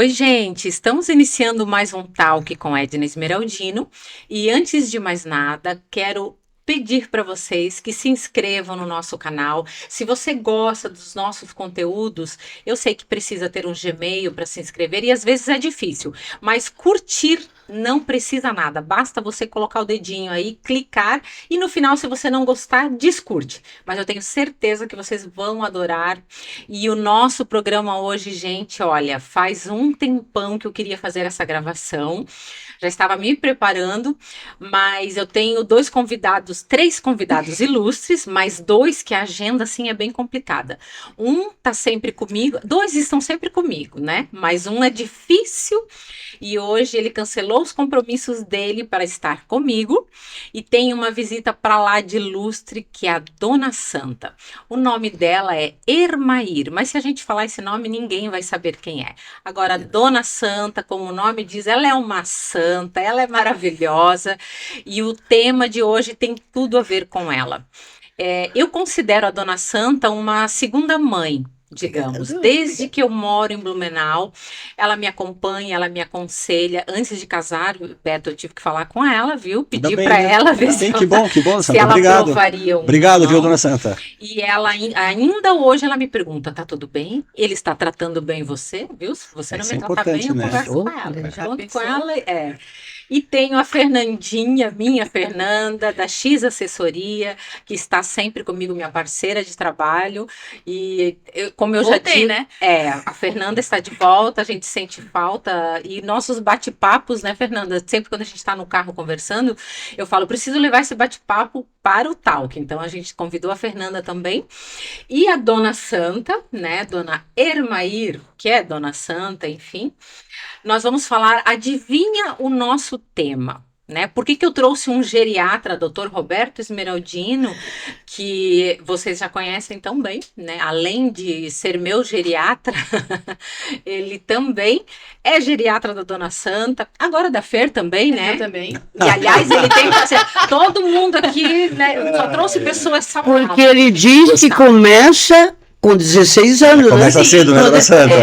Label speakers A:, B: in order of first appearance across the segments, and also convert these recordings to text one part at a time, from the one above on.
A: Oi, gente, estamos iniciando mais um Talk com Edna Esmeraldino e antes de mais nada, quero pedir para vocês que se inscrevam no nosso canal. Se você gosta dos nossos conteúdos, eu sei que precisa ter um Gmail para se inscrever e às vezes é difícil, mas curtir não precisa nada, basta você colocar o dedinho aí, clicar e no final, se você não gostar, descurte. Mas eu tenho certeza que vocês vão adorar. E o nosso programa hoje, gente, olha, faz um tempão que eu queria fazer essa gravação. Já estava me preparando, mas eu tenho três convidados ilustres, mas dois que a agenda assim é bem complicada. Um tá sempre comigo, dois estão sempre comigo, né? Mas um é difícil e hoje ele cancelou os compromissos dele para estar comigo e tem uma visita para lá de ilustre que é a Dona Santa. O nome dela é Ermair, mas se a gente falar esse nome, ninguém vai saber quem é. Agora, Dona Santa, como o nome diz, ela é uma santa, ela é maravilhosa e o tema de hoje tem tudo a ver com ela. Eu considero a Dona Santa uma segunda mãe, digamos, desde que eu moro em Blumenau, ela me acompanha, ela me aconselha. Antes de casar, Beto, eu tive que falar com ela, viu? Pedir para ela ver se
B: que bom,
A: se
B: Santa.
A: ela
B: Obrigado.
A: aprovaria
B: Obrigado, viu, Dona Santa?
A: E ela ainda hoje ela me pergunta, tá tudo bem? Ele está tratando bem você, viu? Se você não
B: Isso
A: me
B: é
A: tratar bem, eu
B: importante, né?
A: converso com ela. Junto com ela, E tenho a Fernandinha, minha Fernanda, da X Assessoria, que está sempre comigo, minha parceira de trabalho. E como eu já disse,
C: né?
A: A Fernanda está de volta, a gente sente falta. E nossos bate-papos, né, Fernanda? Sempre quando a gente está no carro conversando, eu falo, preciso levar esse bate-papo para o Talk. Então a gente convidou a Fernanda também. E a Dona Santa, né, Dona Ermair, que é Dona Santa, enfim. Nós vamos falar, adivinha o nosso tema, né? Por que eu trouxe um geriatra, Dr. Roberto Esmeraldino, que vocês já conhecem tão bem, né? Além de ser meu geriatra, ele também é geriatra da Dona Santa, agora da Fer também, né?
C: Eu também.
A: E aliás, ele tem todo mundo aqui, né? Eu só trouxe pessoas saudáveis.
D: Porque ele diz que começa com 16 anos,
B: Começa cedo, né, Dona Santa?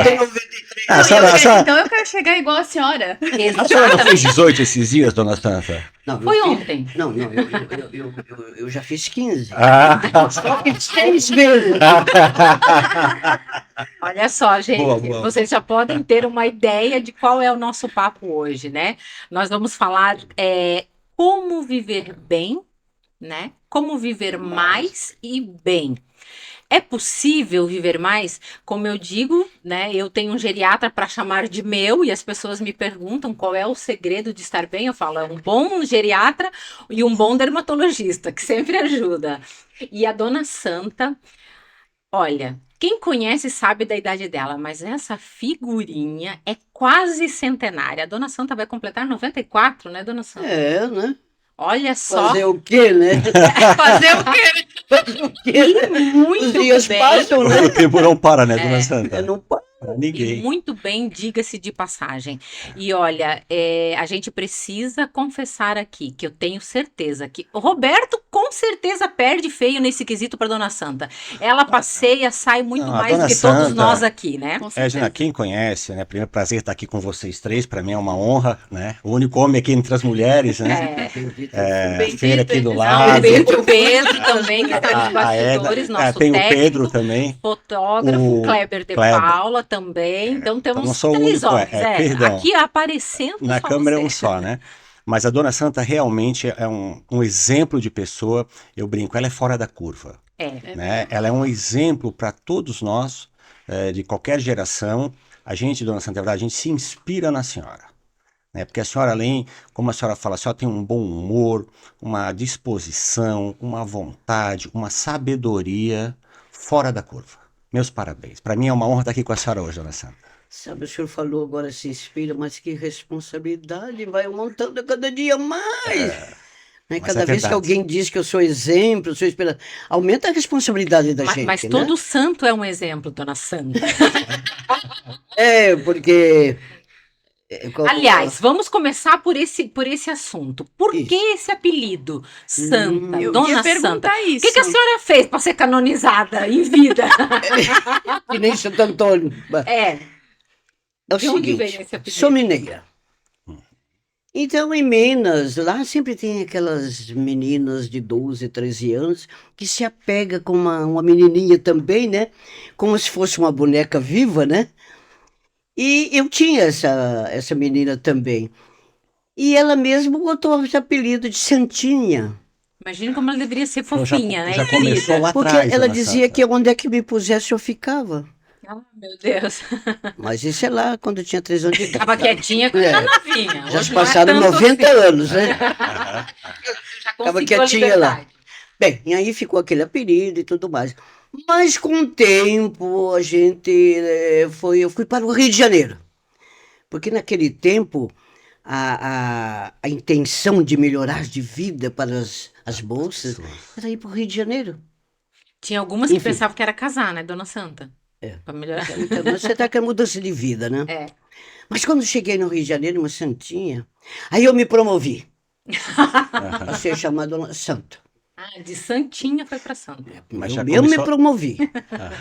C: Então eu quero chegar igual a senhora.
B: A senhora não fez 18 esses dias, Dona Santa?
D: Não,
A: Foi ontem.
D: Não, eu já fiz 15.
B: Só
D: que 6 vezes.
A: Olha só, gente,
B: boa.
A: Vocês já podem ter uma ideia de qual é o nosso papo hoje, né? Nós vamos falar como viver bem, né? Como viver mais e bem. É possível viver mais? Como eu digo, né? Eu tenho um geriatra para chamar de meu e as pessoas me perguntam qual é o segredo de estar bem. Eu falo, é um bom geriatra e um bom dermatologista, que sempre ajuda. E a Dona Santa, olha, quem conhece sabe da idade dela, mas essa figurinha é quase centenária. A Dona Santa vai completar 94, né, Dona Santa?
D: Né?
A: Olha só.
D: Fazer o quê, né?
C: Fazer o quê?
D: Fazer o quê?
A: E muito
D: Os dias
A: bem.
D: passam, né?
B: O tempo não para, né, Dona Santa?
D: Não para.
B: Pra
A: E
B: ninguém.
A: muito bem, diga-se de passagem. E olha, a gente precisa confessar aqui que eu tenho certeza que o Roberto com certeza perde feio nesse quesito para Dona Santa. Ela passeia, sai muito
B: Não, a
A: mais do
B: Dona
A: que todos
B: Santa-
A: nós aqui, né?
C: Com certeza.
B: Edna, quem conhece, né? Primeiro prazer estar aqui com vocês três, para mim é uma honra, né? O único homem aqui entre as mulheres, né?
C: Bendito,
B: Feira aqui do
C: Edna.
B: lado.
A: O Pedro também, que está nos bastidores, nosso
B: tem o
A: técnico,
B: Pedro também.
A: fotógrafo,
B: O
A: Kleber de
B: Kleber.
A: Paula também. Então
B: não
A: temos
B: sou o
A: 3
B: único,
A: homens.
B: perdão.
A: Aqui aparecendo
B: Na
A: só
B: câmera é
A: você.
B: um só, né? Mas a Dona Santa realmente é um exemplo de pessoa, eu brinco, ela é fora da curva, né? Ela é um exemplo para todos nós, de qualquer geração. A gente, Dona Santa, na verdade, a gente se inspira na senhora, né? Porque a senhora, além, como a senhora fala, a senhora tem um bom humor, uma disposição, uma vontade, uma sabedoria fora da curva. Meus parabéns. Para mim é uma honra estar aqui com a senhora hoje, Dona Santa.
D: Sabe, o senhor falou agora se inspira, mas que responsabilidade, vai aumentando cada dia mais. Né?
B: mas
D: Cada
B: é
D: vez que
B: verdade.
D: alguém diz que eu sou exemplo, sou inspiração, aumenta a responsabilidade da gente,
A: Mas
D: né?
A: todo santo é um exemplo, Dona Santa.
D: Porque...
A: Aliás, vamos começar por esse assunto. Por que esse apelido? Santa,
C: Eu ia
A: Dona Santa.
C: perguntar
A: O
C: isso.
A: que a senhora fez para ser canonizada em vida?
D: que nem Santo Antônio. É o
A: De onde
D: seguinte,
A: veio esse apelido?
D: sou mineira. Então, em Minas, lá sempre tem aquelas meninas de 12, 13 anos que se apega com uma menininha também, né? Como se fosse uma boneca viva, né? E eu tinha essa menina também. E ela mesma botou esse apelido de Santinha.
A: Imagina como ela deveria ser
B: Então
A: fofinha, né?
B: já
A: Querida.
B: começou lá
D: Porque
B: atrás,
D: ela
B: dona
D: dizia
B: Santa.
D: que onde é que me pusesse eu ficava.
A: Ah, meu Deus.
D: Mas isso é lá quando eu tinha 3 anos de idade.
A: Tava quietinha quando era novinha.
D: Já
A: Hoje
D: se
A: não é
D: passaram
A: tanto
D: 90
A: assim.
D: anos, né?
B: Aham.
A: Já
D: Tava
A: conseguiu a
D: quietinha lá.
A: liberdade.
D: Bem, e aí ficou aquele apelido e tudo mais. Mas com o tempo a gente eu fui para o Rio de Janeiro. Porque naquele tempo a intenção de melhorar de vida para as moças
B: pessoas.
D: era ir para o Rio de Janeiro.
A: Tinha algumas que
D: Enfim.
A: pensavam que era casar, né, Dona Santa?
D: É.
A: Pra melhorar.
D: Então, você está com a mudança de vida, né?
A: É.
D: Mas quando eu cheguei no Rio de Janeiro, uma santinha, aí eu me promovi a ser chamada Dona Santa.
A: Ah, de Santinha foi pra Santa.
B: Mas
D: eu
B: já
D: mesmo me
B: começou-
D: promovi.
B: Aham.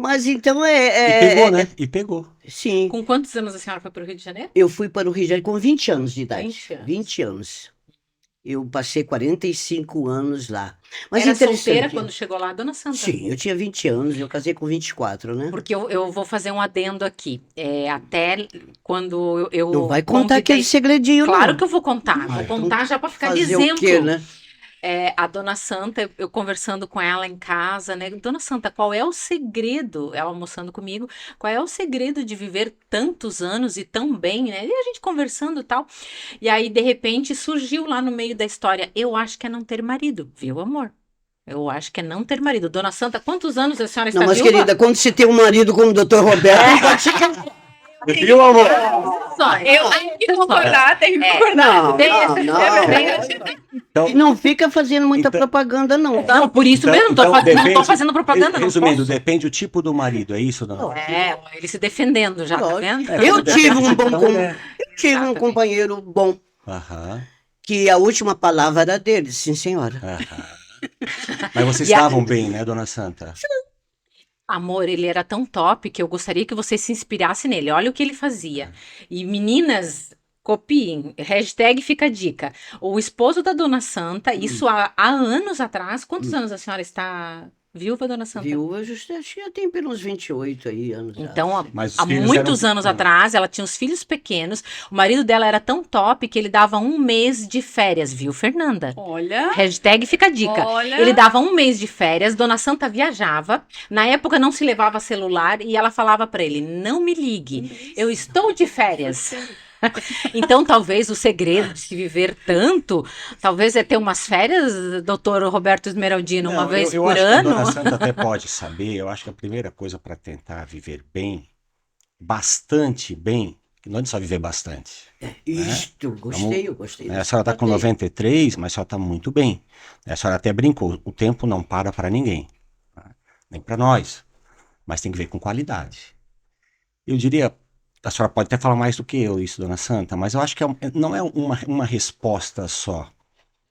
D: Mas então
B: E pegou, né? E pegou.
D: Sim.
A: Com quantos anos a senhora foi pro Rio de Janeiro?
D: Eu fui para o Rio de Janeiro com 20 anos de idade.
A: 20 anos.
D: 20 anos. Eu passei 45 anos lá. Mas
A: Era
D: interessante.
A: solteira quando chegou lá, Dona Santa?
D: Sim, eu tinha 20 anos, eu casei com 24, né?
A: Porque eu vou fazer um adendo aqui. Até quando eu
D: Não vai contar
A: convidei-
D: aquele segredinho,
A: Claro
D: não.
A: que eu vou contar.
D: Ah,
A: Vou
D: então
A: contar já pra ficar de
D: Fazer
A: exemplo.
D: o quê, né?
A: A Dona Santa, eu conversando com ela em casa, né? Dona Santa, qual é o segredo? Ela almoçando comigo, qual é o segredo de viver tantos anos e tão bem, né? E a gente conversando e tal. E aí, de repente, surgiu lá no meio da história. Eu acho que é não ter marido, viu, amor? Eu acho que é não ter marido. Dona Santa, quantos anos a senhora está
D: Não, mas
A: viúva?
D: querida, quando se tem um marido como o Dr. Roberto, não pode ser Viu, amor?
A: Só,
C: Eu tenho que concordar, tenho que
A: É.
C: concordar.
D: Não,
A: Tem
D: não,
A: esse-
D: não.
B: Então,
D: E não fica fazendo muita
B: Então-
D: propaganda, não.
A: Não, por isso mesmo, não tô
B: depende-
A: fazendo propaganda, não.
B: Resumindo,
A: posso.
B: depende do tipo do marido, é isso, dona?
A: Ele se defendendo já, tá
D: Lógico.
A: vendo?
D: Eu tive um bom
B: Então,
D: eu tive um
A: Exatamente.
D: companheiro bom,
B: Aham,
D: que a última palavra era dele, sim, senhora.
B: aham. Mas vocês
A: E a-
B: estavam bem, né, dona Santa?
A: Amor, ele era tão top que eu gostaria que você se inspirasse nele. Olha o que ele fazia. E meninas, copiem. Hashtag fica a dica. O esposo da Dona Santa, isso há anos atrás. Quantos anos a senhora está viúva, Dona Santa?
D: Viúva, acho que já tem pelos 28 aí anos. já.
A: Então,
B: Mas os
A: há
B: filhos
A: muitos
B: eram-
A: anos atrás, ela tinha os filhos pequenos. O marido dela era tão top que ele dava um mês de férias, viu, Fernanda?
C: Olha,
A: Hashtag fica a dica.
C: olha.
A: Ele dava um mês de férias, Dona Santa viajava. Na época não se levava celular e ela falava pra ele: não me ligue, eu estou de férias. Então, talvez o segredo de se viver tanto, talvez é ter umas férias, doutor Roberto Esmeraldino, uma
B: Não,
A: vez
B: eu
A: por
B: acho
A: ano.
B: que a dona Santa até pode saber, eu acho que a primeira coisa para tentar viver bem, bastante bem, que não é só viver bastante.
D: Isto, gostei, eu gostei.
B: Né? A
D: desse
B: senhora está com
D: papo aí.
B: 93, mas a senhora está muito bem. A senhora até brincou, o tempo não para para ninguém, tá? Nem para nós, mas tem que ver com qualidade. Eu diria, a senhora pode até falar mais do que eu, isso, dona Santa, mas eu acho que não é uma resposta só.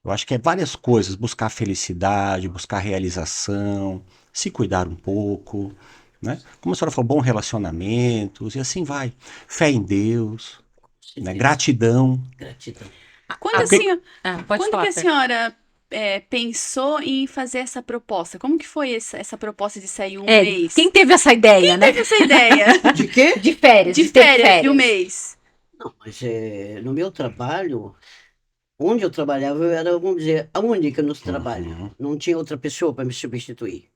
B: Eu acho que é várias coisas, buscar felicidade, buscar realização, se cuidar um pouco, né? Como a senhora falou, bons relacionamentos e assim vai. Fé em Deus, né? Gratidão.
D: Gratidão.
C: Quando,
B: porque-
A: Pode
C: quando
A: falar,
C: que a
A: Fer.
C: senhora pensou em fazer essa proposta? Como que foi essa proposta de sair um mês?
A: Quem teve essa ideia, né?
C: teve essa ideia
D: De quê?
A: De férias,
C: de
A: ter
C: férias de um mês?
D: Não, mas no meu trabalho, onde eu trabalhava, eu era, vamos dizer, a única no trabalho.
B: Uhum.
D: Não tinha outra pessoa para me substituir.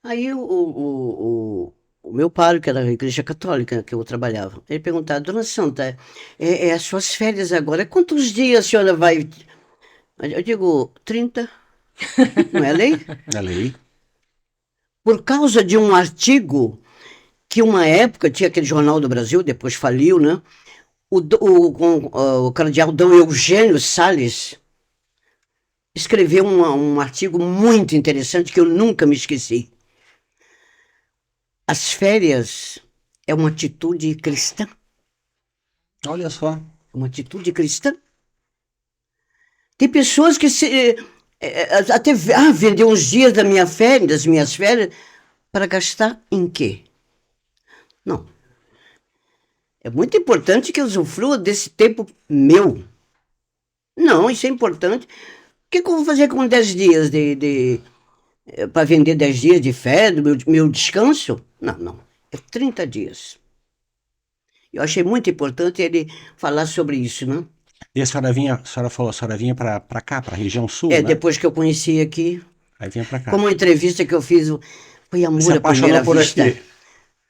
D: Aí o meu padre, que era a igreja católica que eu trabalhava, ele perguntava: Dona Santa, as suas férias agora, quantos dias a senhora vai? Eu digo: 30. Não é lei?
B: É lei.
D: Por causa de um artigo que uma época tinha aquele Jornal do Brasil, depois faliu, né? O cardeal Dom Eugênio Salles escreveu um artigo muito interessante que eu nunca me esqueci. As férias é uma atitude cristã.
B: Olha só.
D: Uma atitude cristã. Tem pessoas que até vendeu uns dias das minhas férias para gastar em quê? Não. É muito importante que eu usufrua desse tempo meu. Não, isso é importante. O que que eu vou fazer com 10 dias para vender 10 dias de férias, do meu descanso? Não, não. É 30 dias. Eu achei muito importante ele falar sobre isso, né?
B: E a senhora falou, a senhora vinha para cá, para a região sul,
D: É,
B: né?
D: depois que eu conheci aqui,
B: Aí vinha para cá.
D: como uma entrevista que eu fiz, foi
B: Se
D: amor à
B: apaixonou
D: primeira
B: por
D: vista.
B: aqui.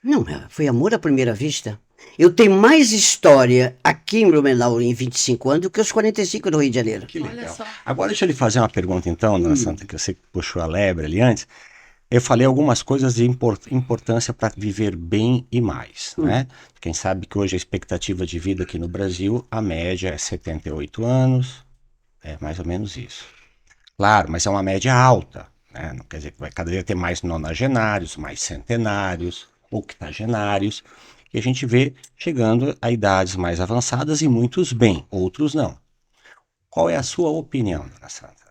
D: Não, foi amor à primeira vista. Eu tenho mais história aqui em Blumenau em 25 anos do que os 45 do Rio de Janeiro.
B: Que
C: Olha
B: legal.
C: só.
B: Agora deixa eu lhe fazer uma pergunta então, dona Santa, que você puxou a lebre ali antes. Eu falei algumas coisas de importância para viver bem e mais, né? Quem sabe que hoje a expectativa de vida aqui no Brasil, a média é 78 anos, é mais ou menos isso. Claro, mas é uma média alta, né? Não quer dizer que vai cada vez ter mais nonagenários, mais centenários, octogenários, e a gente vê chegando a idades mais avançadas e muitos bem, outros não. Qual é a sua opinião, dona Santa?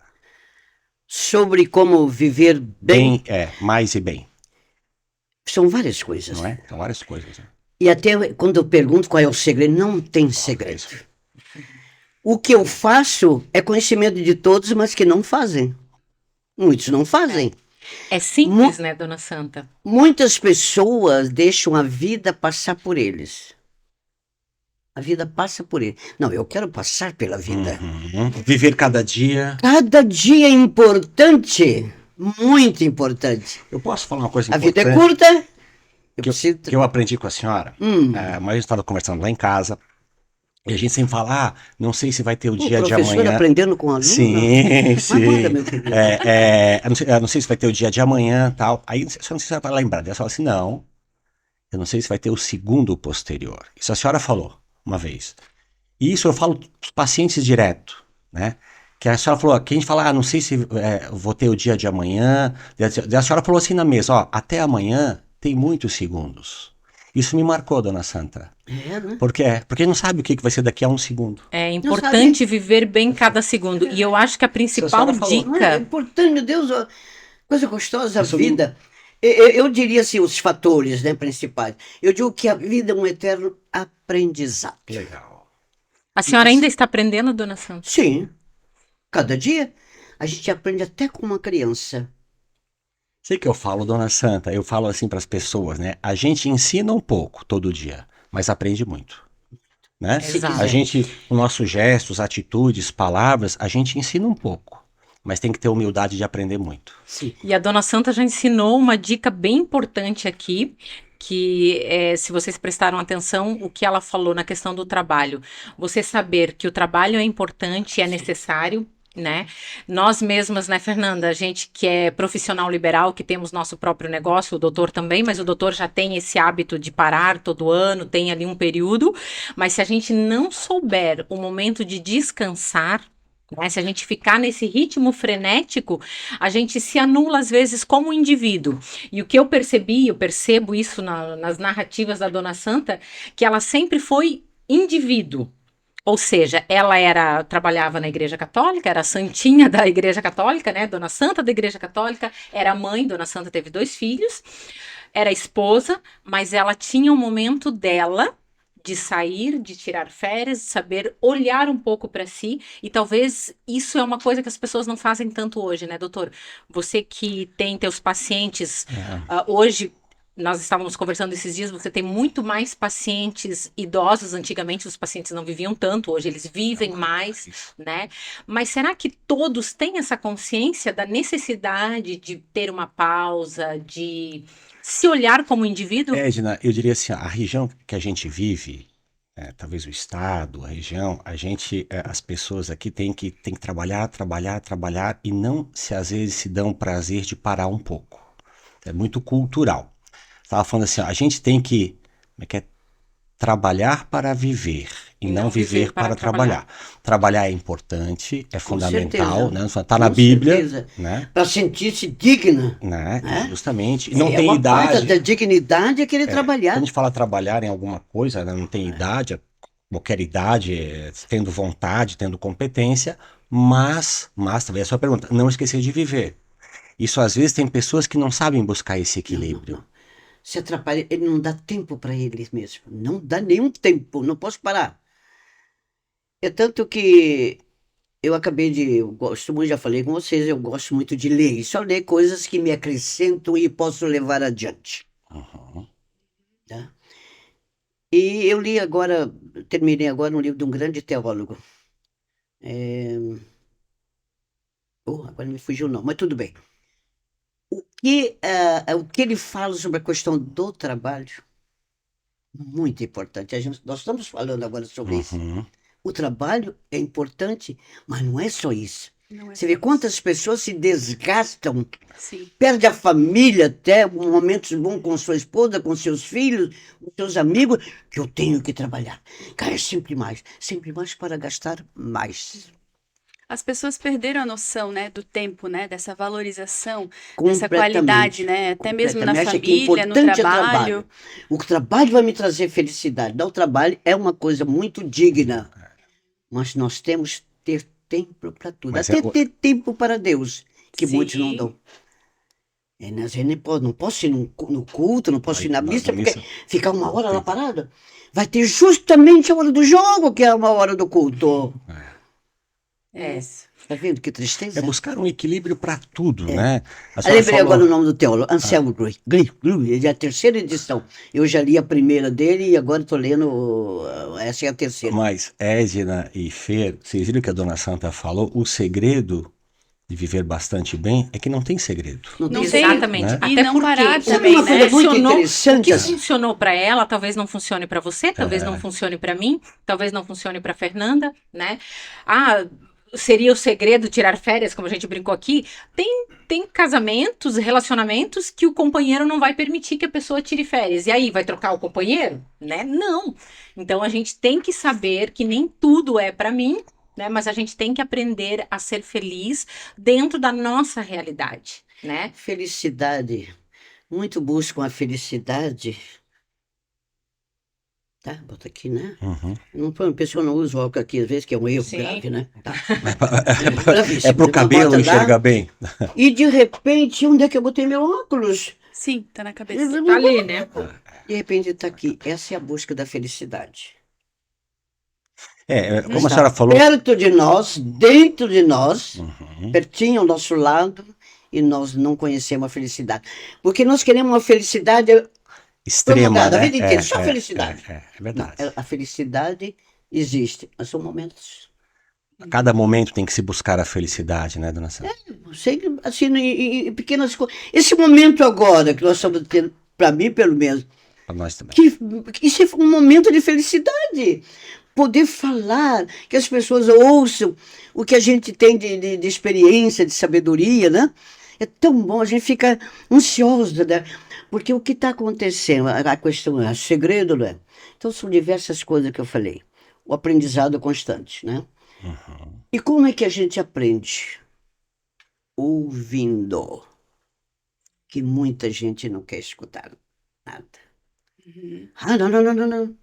D: Sobre como viver bem,
B: Mais e bem,
D: são várias coisas.
B: não é? São várias coisas, né?
D: E até quando eu pergunto qual é o segredo, não tem segredo.
B: isso.
D: O que eu faço é conhecimento de todos, mas que não fazem. Muitos não fazem.
A: É simples, né, dona Santa?
D: Muitas pessoas deixam a vida passar por eles. A vida passa por eles. Não, eu quero passar pela vida.
B: Viver cada dia.
D: Cada dia é importante. Muito importante.
B: Eu posso falar uma coisa
D: A vida
B: importante
D: é curta. Eu preciso...
B: que eu aprendi com a senhora? Mas eu estava conversando lá em casa. E a gente sempre fala, não sei se vai ter o dia de
D: professor
B: amanhã.
D: aprendendo com aluno?
B: Sim, sim.
D: Agora, meu querido.
B: Eu não sei se vai ter o dia de amanhã tal. Aí, eu não sei se você vai lembrar. Ela fala assim, não, eu não sei se vai ter o segundo posterior. Isso a senhora falou uma vez. E isso eu falo para os pacientes direto, né? Que a senhora falou, que a gente fala, não sei se vou ter o dia de amanhã. Daí a senhora falou assim na mesa, ó, até amanhã tem muitos segundos. Isso me marcou, dona Santa.
D: É, né?
B: Por quê? Porque não sabe o que vai ser daqui a um segundo.
A: É importante viver bem cada segundo. E eu acho que a principal
B: Não, é
A: dica.
D: importante, meu Deus, ó, coisa gostosa, a
B: Isso
D: vida. Eu diria assim, os fatores, né, principais. Eu digo que a vida é um eterno aprendizado.
B: Legal.
A: A senhora ainda está aprendendo, dona Santa?
D: Sim. Cada dia a gente aprende até com uma criança.
B: Sei que eu falo, dona Santa, eu falo assim para as pessoas, né? A gente ensina um pouco todo dia, mas aprende muito, né?
A: Exato.
B: A gente, com nossos gestos, atitudes, palavras, a gente ensina um pouco, mas tem que ter humildade de aprender muito.
D: Sim.
A: E a dona Santa já ensinou uma dica bem importante aqui, que se vocês prestaram atenção, o que ela falou na questão do trabalho. Você saber que o trabalho é importante, é necessário, né? Nós mesmas, né, Fernanda? A gente que é profissional liberal, que temos nosso próprio negócio, o doutor também, mas o doutor já tem esse hábito de parar todo ano, tem ali um período, mas se a gente não souber o momento de descansar, né, se a gente ficar nesse ritmo frenético, a gente se anula às vezes como indivíduo. E o que eu percebo isso nas narrativas da Dona Santa, que ela sempre foi indivíduo. Ou seja, ela trabalhava na Igreja Católica, era a santinha da Igreja Católica, né? Dona Santa da Igreja Católica, era mãe, Dona Santa teve 2 filhos, era esposa, mas ela tinha um momento dela de sair, de tirar férias, de saber olhar um pouco para si, e talvez isso é uma coisa que as pessoas não fazem tanto hoje, né, doutor? Você que tem teus pacientes hoje. Nós estávamos conversando esses dias, você tem muito mais pacientes idosos. Antigamente os pacientes não viviam tanto, hoje eles vivem mais, né? Mas será que todos têm essa consciência da necessidade de ter uma pausa, de se olhar como indivíduo?
B: Edna, eu diria assim, a região que a gente vive, talvez o estado, a região, as pessoas aqui têm que trabalhar, e não às vezes se dão o prazer de parar um pouco. É muito cultural. Estava falando assim, a gente tem que trabalhar para viver e não viver para trabalhar. Trabalhar é importante, é fundamental, né? Está na Bíblia, né?
D: Para sentir-se digna.
B: Né? Justamente. E não tem
D: uma
B: idade.
D: parte da dignidade é querer trabalhar.
B: Quando a gente fala trabalhar em alguma coisa, né? Não tem idade, qualquer idade, tendo vontade, tendo competência, mas talvez a sua pergunta, não esquecer de viver. Isso às vezes tem pessoas que não sabem buscar esse equilíbrio.
D: se atrapalha, ele não dá tempo para ele mesmo. Não dá nenhum tempo, não posso parar. É tanto que eu acabei de. Eu gosto muito, já falei com vocês, eu gosto muito de ler. E só ler coisas que me acrescentam e posso levar adiante.
B: Uhum.
D: Tá? E eu li agora, terminei agora um livro de um grande teólogo. Agora me fugiu o nome, mas tudo bem. O que ele fala sobre a questão do trabalho, muito importante. Nós estamos falando agora sobre isso.
B: Uhum.
D: O trabalho é importante, mas não é só isso.
C: Não é
D: Você vê
C: só
D: quantas pessoas se desgastam,
C: isso. Sim.
D: perde a família até, momentos bons com sua esposa, com seus filhos, com seus amigos, que eu tenho que trabalhar. Cara, sempre mais para gastar mais.
C: As pessoas perderam a noção, né, do tempo, né, dessa valorização, dessa
D: Completamente.
C: qualidade, né, até mesmo na
D: Completamente. Acho que
C: família, no
D: importante é
C: trabalho.
D: O trabalho vai me trazer felicidade. Dar o trabalho é uma coisa muito digna, mas nós temos que ter tempo para tudo.
B: Mas
D: Até ter tempo para Deus, que muitos não
C: Sim.
D: dão. A gente não posso ir no culto, não posso ir na missa, porque ficar uma hora lá parada. Vai ter justamente a hora do jogo, que é uma hora do culto.
C: É isso.
D: Tá vendo que tristeza?
B: É buscar um equilíbrio para tudo, né? A
D: Eu
B: senhora
D: lembrei
B: falou-
D: agora o nome do teólogo, Anselmo Gray, ele é a terceira edição. Eu já li a primeira dele e agora estou lendo, essa é a terceira.
B: Mas Edna e Fer, vocês viram que a Dona Santa falou? O segredo de viver bastante bem é que não tem segredo.
C: Não tem-
A: Exatamente.
B: né?
C: E
A: Até
C: não
A: porque
C: parar
A: o
C: também,
A: que
D: uma coisa
C: né?
D: muito
A: funcionou-
D: interessante,
A: o que
D: assim.
A: funcionou para ela, talvez não funcione para você, talvez não funcione para mim, talvez não funcione para Fernanda, né? Ah, seria o segredo tirar férias, como a gente brincou aqui? Tem casamentos, relacionamentos que o companheiro não vai permitir que a pessoa tire férias. E aí, vai trocar o companheiro? Né? Não. Então a gente tem que saber que nem tudo é para mim, né? Mas a gente tem que aprender a ser feliz dentro da nossa realidade, né?
D: Felicidade. Muito buscam a felicidade. Tá? Bota aqui, né?
B: Uhum.
D: A pessoa não usa o óculos aqui, às vezes, que é um erro
A: Sim.
D: grave, né? Tá.
B: É pro cabelo
D: Bota lá,
B: enxergar bem.
D: E de repente, onde é que eu botei meu óculos?
C: Sim, tá na cabeça.
A: Tá ali, né?
D: De repente está aqui. Essa é a busca da felicidade.
B: Como a
D: Está
B: senhora falou.
D: perto de nós, dentro de nós,
B: Uhum.
D: pertinho ao nosso lado, e nós não conhecemos a felicidade. Porque nós queremos uma felicidade
B: Extrema,
D: prolongada,
B: né?
D: a vida inteira, só felicidade.
B: É verdade.
D: A felicidade existe, mas são momentos.
B: A cada momento tem que se buscar a felicidade, né, Dona Santa?
D: Sei, assim, em pequenas coisas. Esse momento agora que nós estamos tendo, para mim, pelo menos,
B: Para nós também.
D: que isso é um momento de felicidade. Poder falar, que as pessoas ouçam o que a gente tem de experiência, de sabedoria, né? É tão bom, a gente fica ansiosa, né? Porque o que está acontecendo, a questão é, o segredo, né? Então são diversas coisas que eu falei. O aprendizado constante, né?
B: Uhum.
D: E como é que a gente aprende? Ouvindo. Que muita gente não quer escutar nada. Ah, não.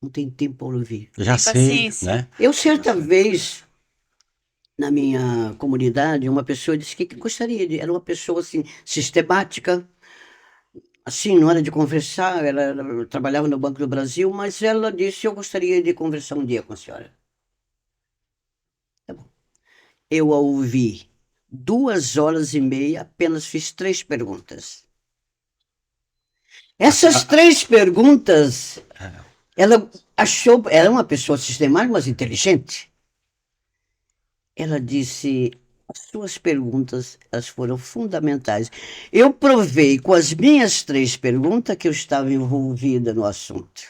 D: Não tem tempo para ouvir.
B: Já
C: Tem
B: sei,
C: paciência.
B: né?
D: Eu, certa vez, na minha comunidade, uma pessoa disse que gostaria de. Era uma pessoa assim, sistemática, assim, na hora de conversar. Ela trabalhava no Banco do Brasil, mas ela disse: eu gostaria de conversar um dia com a senhora. Tá bom. Eu a ouvi 2 horas e meia, apenas fiz 3 perguntas. Essas 3 perguntas, ela achou, era uma pessoa sistemática, mas inteligente. Ela disse: as suas perguntas, elas foram fundamentais. Eu provei com as minhas 3 perguntas que eu estava envolvida no assunto.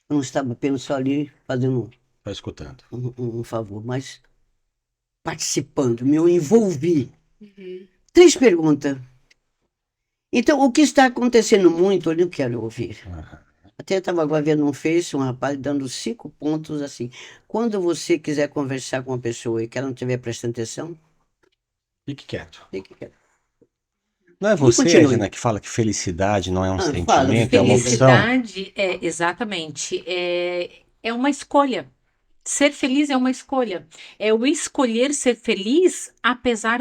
D: Eu não estava apenas só ali fazendo
B: Tá escutando.
D: um favor, mas participando, me envolvi.
C: Uhum.
D: 3 perguntas. Então, o que está acontecendo muito, eu não quero ouvir. Até estava agora vendo um Face, um rapaz dando 5 pontos assim. Quando você quiser conversar com uma pessoa e que ela não estiver prestando atenção,
B: Fique quieto.
D: fique quieto.
B: Não é você,
D: continue.
B: Edna, que fala que felicidade não é um
D: fala,
B: sentimento, é uma opção?
A: Felicidade é exatamente é uma escolha. Ser feliz é uma escolha. É o escolher ser feliz apesar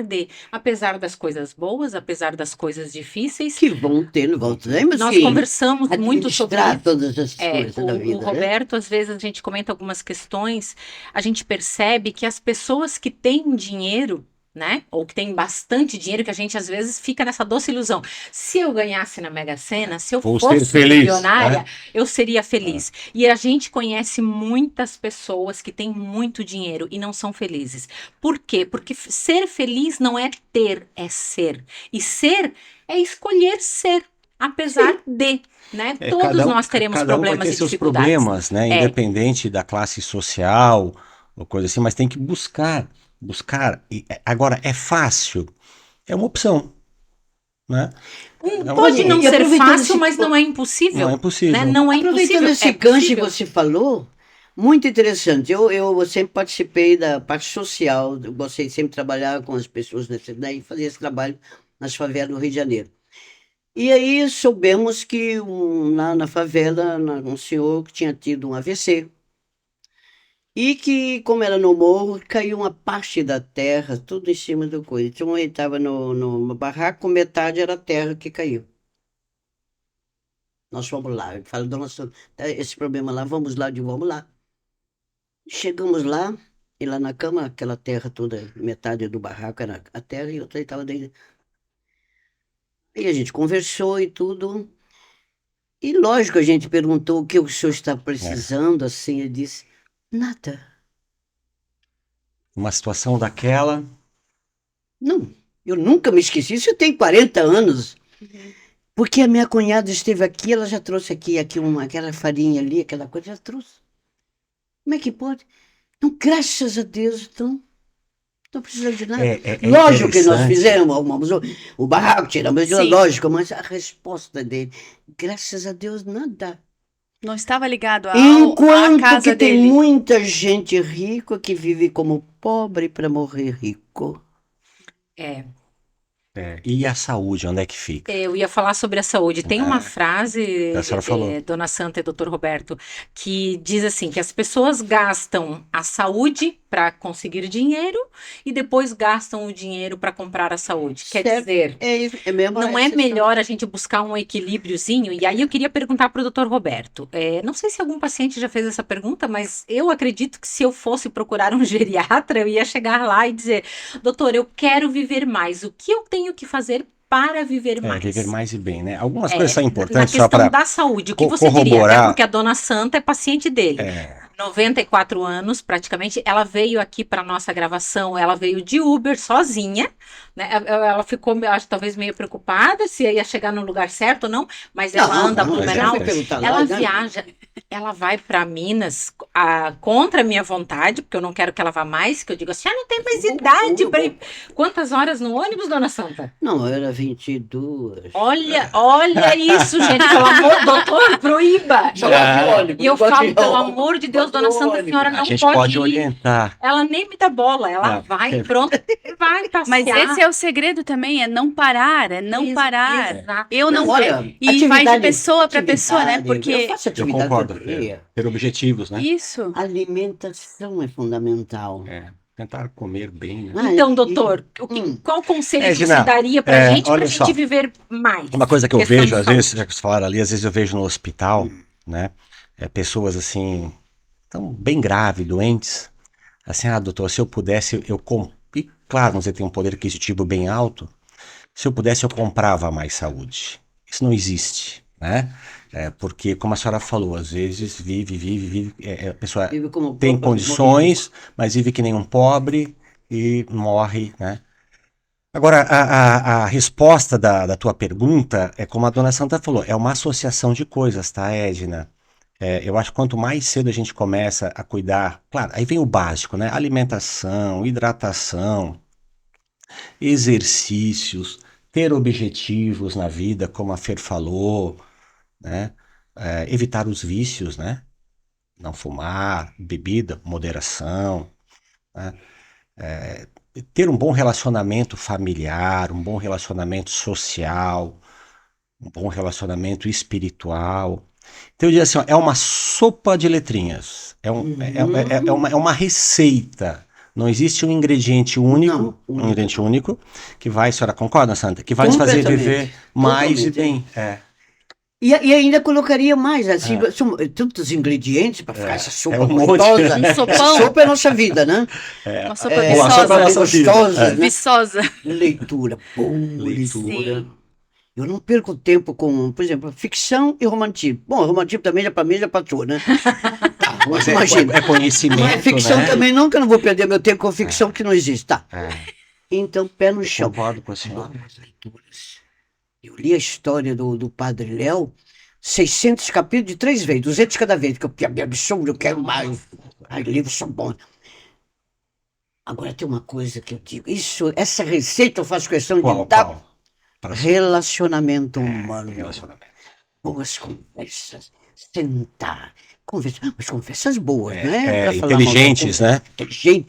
A: das coisas boas, apesar das coisas difíceis.
D: Que temos
A: Nós
D: que
A: conversamos muito sobre
D: administrar
A: isso.
D: todas as coisas da
A: O
D: vida, né?
A: Roberto, às vezes a gente comenta algumas questões, a gente percebe que as pessoas que têm dinheiro, né, ou que têm bastante dinheiro, que a gente às vezes fica nessa doce ilusão. Se eu ganhasse na Mega Sena, se eu
B: Vou ser
A: fosse
B: feliz,
A: milionária,
B: né?
A: eu seria feliz. E a gente conhece muitas pessoas que têm muito dinheiro e não são felizes. Por quê? Porque ser feliz não é ter, é ser. E ser é escolher ser, apesar de, né? Todos nós teremos
B: cada um vai
A: problemas
B: ter
A: e
B: seus
A: dificuldades.
B: problemas, né? Independente da classe social ou coisa assim, mas tem que buscar. Agora, é fácil? É uma opção, né?
A: Pode não
D: E
A: ser
D: aproveitando
A: fácil,
D: esse-
A: mas não é impossível.
B: Não é impossível.
A: Né? Não é
D: Aproveitando
A: impossível.
D: esse
A: É
D: gancho que
A: possível.
D: você falou, muito interessante. Eu sempre participei da parte social, eu gostei de sempre trabalhar com as pessoas nessa daí, fazer esse trabalho nas favelas do Rio de Janeiro. E aí soubemos que lá na favela, um senhor que tinha tido um AVC, e que, como era no morro, caiu uma parte da terra, tudo em cima do coisa. Então ele estava no barraco, metade era a terra que caiu. Nós fomos lá. Ele fala, dona Sônia, tá esse problema lá, vamos lá, vamos lá. Chegamos lá, e lá na cama, aquela terra toda, metade do barraco era a terra e outra estava dentro. E a gente conversou e tudo. E lógico, a gente perguntou o que o senhor está precisando, assim, ele disse, nada.
B: Uma situação daquela.
D: Não, eu nunca me esqueci, isso eu tenho 40 anos. Porque a minha cunhada esteve aqui, ela já trouxe aqui aquela farinha ali, aquela coisa, já trouxe. Como é que pode? Então, graças a Deus, então, não precisamos de nada. Lógico que nós
B: interessante.
D: fizemos, arrumamos o barraco, tiramos,
C: Sim.
D: lógico, mas a resposta dele, graças a Deus, nada.
C: Não estava ligado à
D: Enquanto
C: casa
D: que tem
C: dele.
D: muita gente rica que vive como pobre para morrer rico.
B: E a saúde, onde é que fica?
A: Eu ia falar sobre a saúde. Tem uma frase,
B: a senhora falou.
A: Dona Santa e Dr. Roberto, que diz assim, que as pessoas gastam a saúde para conseguir dinheiro e depois gastam o dinheiro para comprar a saúde. Quer
D: Certo.
A: dizer,
D: É mesmo
A: não é
D: essa
A: melhor a gente buscar um equilíbriozinho? E aí eu queria perguntar para o Dr. Roberto. Não sei se algum paciente já fez essa pergunta, mas eu acredito que se eu fosse procurar um geriatra, eu ia chegar lá e dizer, doutor, eu quero viver mais. O que eu tenho que fazer para viver mais?
B: Viver mais e bem, né? Algumas coisas são importantes
A: Na
B: só
A: questão
B: para
A: da saúde, o que você diria?
B: corroborar.
A: Até porque a Dona Santa é paciente dele. 94 anos, praticamente. Ela veio aqui para nossa gravação, ela veio de Uber sozinha, né? Ela ficou, acho, talvez meio preocupada se ia chegar no lugar certo ou não, mas ela anda Blumenau, ela viaja, ela vai para Minas contra a minha vontade, porque eu não quero que ela vá mais, que eu digo assim, não tem mais idade para ir. Quantas horas no ônibus, Dona Santa?
D: Não, era 22.
A: Olha isso, gente, pelo amor, doutor, proíba. E eu falo, pelo amor de Deus, Dona Santa, a senhora não
B: a gente
A: pode ir.
B: orientar.
A: Ela nem me dá bola, ela vai, pronto, vai passear.
C: Mas esse é o segredo também, é não parar, parar.
A: Exato.
C: Eu não,
D: olha,
C: e vai de pessoa para pessoa, né? Porque
D: eu faço
B: Eu
D: atividade
B: concordo.
D: todo dia.
B: Ter objetivos, né?
C: isso.
D: Alimentação é fundamental.
B: Tentar comer bem, né?
A: Então, doutor, qual conselho que
B: Gina,
A: você daria pra gente,
B: olha
A: pra
B: só.
A: gente viver mais?
B: Uma coisa que eu
A: Questão
B: vejo,
A: de
B: às
A: saúde.
B: vezes, já que vocês falaram ali, às vezes eu vejo no hospital, né? Pessoas assim, tão bem graves, doentes. Assim, doutor, se eu pudesse, e claro, você tem um poder aquisitivo bem alto. Se eu pudesse, eu comprava mais saúde. Isso não existe, né? Porque, como a senhora falou, às vezes vive, a pessoa
D: Vive como
B: tem
D: pobre,
B: condições, mas vive que nem um pobre e morre, né? Agora, a resposta da tua pergunta é como a dona Santa falou, é uma associação de coisas, tá, Edna? Eu acho que quanto mais cedo a gente começa a cuidar, claro, aí vem o básico, né? Alimentação, hidratação, exercícios, ter objetivos na vida, como a Fer falou, né? Evitar os vícios, né? Não fumar, bebida, moderação, né? Ter um bom relacionamento familiar, um bom relacionamento social, um bom relacionamento espiritual. Então eu diria assim, ó, é uma sopa de letrinhas. É uma receita. Não existe um ingrediente único,
D: Não,
B: um ingrediente único, que vai, a senhora concorda, Santa? Que vai nos fazer viver mais e bem.
D: E ainda colocaria mais, assim, são tantos ingredientes para ficar essa sopa
B: um monte.
D: gostosa.
C: Um sopão.
D: Essa sopa é a nossa vida, né?
C: Uma sopa
B: Uma sopa é a nossa vida.
D: gostosa, né?
C: viçosa.
D: Leitura, boa leitura.
C: Sim.
D: Eu não perco tempo com, por exemplo, ficção e romantismo. Bom, romantismo também já para mim já passou, né? Tá,
B: Mas
D: imagina.
B: é conhecimento,
D: Mas ficção
B: né?
D: também nunca não vou perder meu tempo com ficção que não existe. Tá. Então, pé no chão.
B: Concordo com a senhora.
D: Novas leituras. Eu li a história do Padre Léo, 600 capítulos de 3 vezes, 200 cada vez, porque eu me absorvo, eu quero mais. Ai, livros são bons. Agora tem uma coisa que eu digo, essa receita eu faço questão de dar.
B: Qual?
D: Relacionamento humano.
B: Relacionamento.
D: Boas conversas. Sentar. Conversar. Mas conversas boas, né? Pra falar mal da
B: Inteligentes, né?
D: inteligente.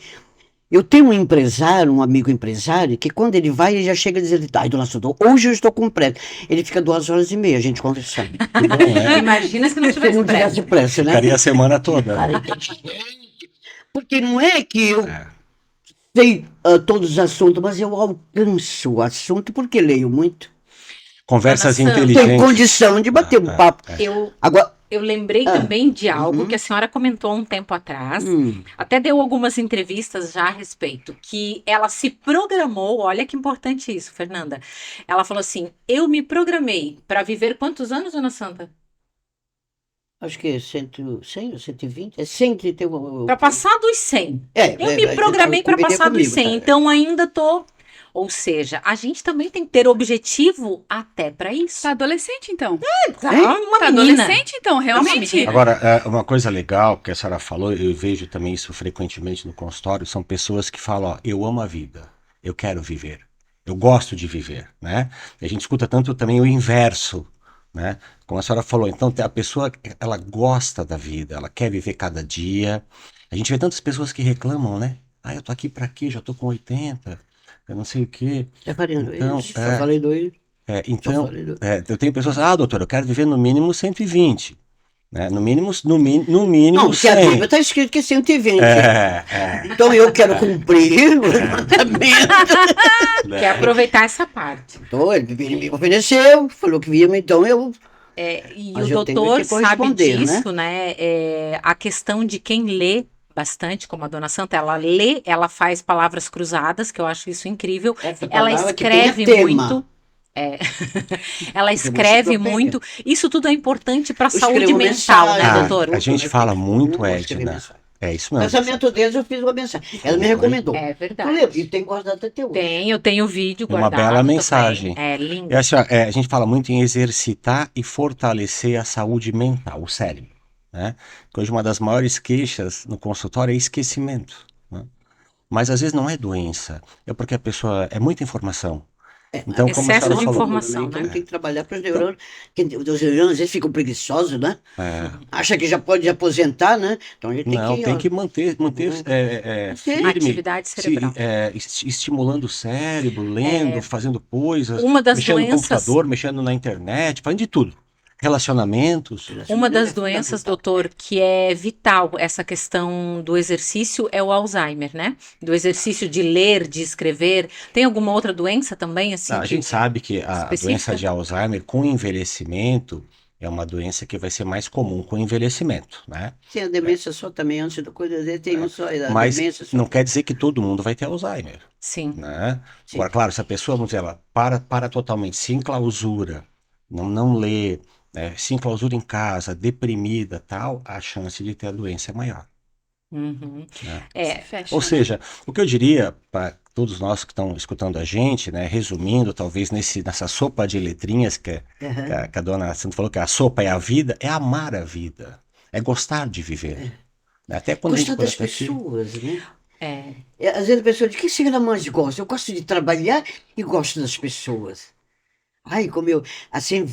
D: Eu tenho um empresário, um amigo empresário, que quando ele vai, ele já chega dizendo, ai, dona Sodor, hoje eu estou com pressa. Ele fica 2h30, a gente conversando.
B: Bom, né?
A: Imagina se não
D: Se
A: tivesse
D: não
A: pressa.
D: tivesse pressa, né?
B: Ficaria a semana toda.
D: Cara, porque não é que eu
B: É.
D: sei todos os assuntos, mas eu alcanço o assunto porque leio muito.
B: Conversas
A: Dona Santa.
D: Tenho
B: inteligentes.
D: condição de bater um papo. Agora,
A: Eu lembrei também de algo que a senhora comentou há um tempo atrás, até deu algumas entrevistas já a respeito, que ela se programou, olha que importante isso, Fernanda. Ela falou assim, eu me programei para viver quantos anos, Dona Santa?
D: acho que é 100 ou 120, é 100 que tem o...
A: Para passar dos 100. Eu me
D: é,
A: programei para
D: combinei
A: passar dos
D: comigo,
A: 100,
D: tá?
A: então ainda tô... Ou seja, a gente também tem que ter objetivo até para isso.
C: Tá adolescente, então.
A: Tá,
D: Hein?
A: uma
C: Tá
A: menina.
C: adolescente, então, realmente.
A: menina.
B: Agora, uma coisa legal que a senhora falou, eu vejo também isso frequentemente no consultório, são pessoas que falam, ó, eu amo a vida, eu quero viver, eu gosto de viver, né? E a gente escuta tanto também o inverso, né? Como a senhora falou, então a pessoa, ela gosta da vida, ela quer viver cada dia. A gente vê tantas pessoas que reclamam, né? Ah, eu tô aqui pra quê? Já tô com 80, eu não sei o quê.
D: Já falei
B: Então,
D: dois, já falei dois.
B: Então,
D: falei dois.
B: eu tenho pessoas, doutor, eu quero viver no mínimo 120. Né? No mínimo
D: Não, se a
B: 100.
D: Bíblia está escrito que é 120.
B: É.
D: Então eu quero cumprir o mandamento.
A: Quer aproveitar essa parte.
D: Então, ele me ofereceu, falou que vinha, então eu...
A: E
D: Mas
A: o
D: eu tenho
A: doutor
D: que
A: sabe
D: corresponder,
A: disso, né? A questão de quem lê bastante, como a Dona Santa, ela lê, ela faz palavras cruzadas, que eu acho isso incrível. Ela escreve muito. Ela escreve
D: enciclopédia.
A: muito. Isso tudo é importante para a
D: Eu
A: saúde
D: escrevo
A: mental, né,
D: mensagem.
A: doutor?
B: A gente fala muito,
D: Eu escrevi
B: Edna.
D: mensagem.
B: É isso
D: No
B: mesmo.
D: casamento deles eu fiz uma mensagem. Ela me recomendou.
A: É
D: Eu
A: verdade.
D: lembro, e tem guardado até hoje.
A: Eu tenho vídeo
B: Uma
A: guardado
B: bela
A: também.
B: mensagem.
A: É lindo.
B: Eu acho, a gente fala muito em exercitar e fortalecer a saúde mental, o cérebro. Né? Hoje uma das maiores queixas no consultório é esquecimento. Né? Mas às vezes não é doença, é porque a pessoa é muita informação. Então, como a
A: excesso
B: senhora
A: de
B: falou,
A: informação,
D: Então
A: né?
D: tem que trabalhar para os neurônios. Os neurônios às vezes ficam preguiçosos, né? Acha que já pode aposentar, né? Então a gente tem
B: não,
D: que...
B: tem que manter firme,
A: Atividade cerebral.
B: estimulando o cérebro, lendo, fazendo coisas,
A: Uma das
B: mexendo no
A: doenças-
B: computador, mexendo na internet, fazendo de tudo. Relacionamentos.
A: Uma das doenças, doutor, que é vital, essa questão do exercício, é o Alzheimer, né? Do exercício de ler, de escrever. Tem alguma outra doença também, assim?
B: A gente sabe que a
A: específica?
B: doença de Alzheimer, com envelhecimento, é uma doença que vai ser mais comum com envelhecimento, né?
D: Tem a demência só também, antes da coisa dele, tem um só. A
B: Mas
D: demência só.
B: não quer dizer que todo mundo vai ter Alzheimer,
A: Sim.
B: né?
D: Sim.
B: Agora, claro, se a pessoa, vamos dizer, ela para totalmente, se enclausura, não lê, se enclausura em casa, deprimida, tal, a chance de ter a doença é maior.
A: Uhum.
B: Né?
C: Fecha,
B: Ou
C: né?
B: seja, o que eu diria para todos nós que estão escutando a gente, né, resumindo, talvez nessa sopa de letrinhas que a dona Santa falou que a sopa é a vida, é amar a vida, é gostar de viver. Até quando
D: Gostar
B: a gente
D: das
B: quando tá aqui-
D: pessoas, né?
A: É.
D: Às vezes a pessoa diz, o que você mais gosta? Eu gosto de trabalhar e gosto das pessoas. Ai, como eu, assim,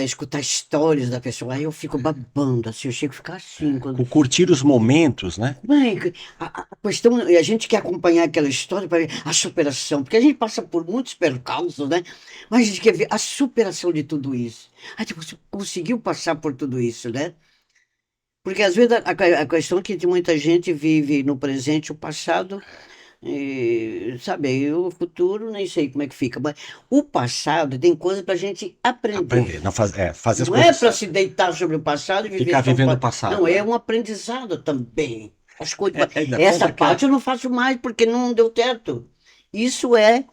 D: escutar histórias da pessoa, aí eu fico babando, assim, eu chego a ficar assim. Quando...
B: curtir os momentos, né?
D: Mãe, questão, a gente quer acompanhar aquela história para ver a superação, porque a gente passa por muitos percalços, né? Mas a gente quer ver a superação de tudo isso. A gente conseguiu passar por tudo isso, né? Porque às vezes a questão é que muita gente vive no presente o passado, e, sabe, o futuro nem sei como é que fica, mas o passado tem coisa para a gente aprender.
B: Não fazer as
D: Não é
B: coisas.
D: para se deitar sobre o passado e viver
B: Ficar
D: só o
B: vivendo o passado.
D: Não, é um aprendizado também. As coisas,
B: Ainda
D: essa
B: conta que-
D: parte eu não faço mais porque não deu certo. Isso é,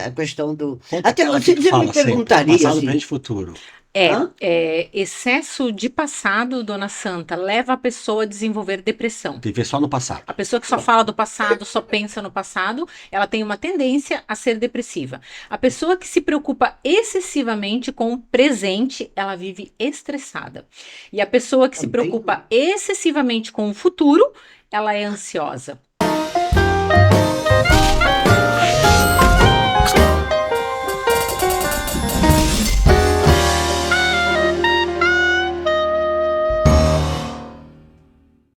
D: a questão do.
B: conta
D: Até
B: aquela
D: você
B: que
D: me
B: fala sempre,
D: perguntaria
B: passado,
D: assim,
B: presente e futuro.
D: hã?
A: Excesso de passado, dona Santa, leva a pessoa a desenvolver depressão.
B: Viver só no passado.
A: A pessoa que só fala do passado, só pensa no passado, ela tem uma tendência a ser depressiva. A pessoa que se preocupa excessivamente com o presente, ela vive estressada. E a pessoa que se
D: Também.
A: preocupa excessivamente com o futuro, ela é ansiosa.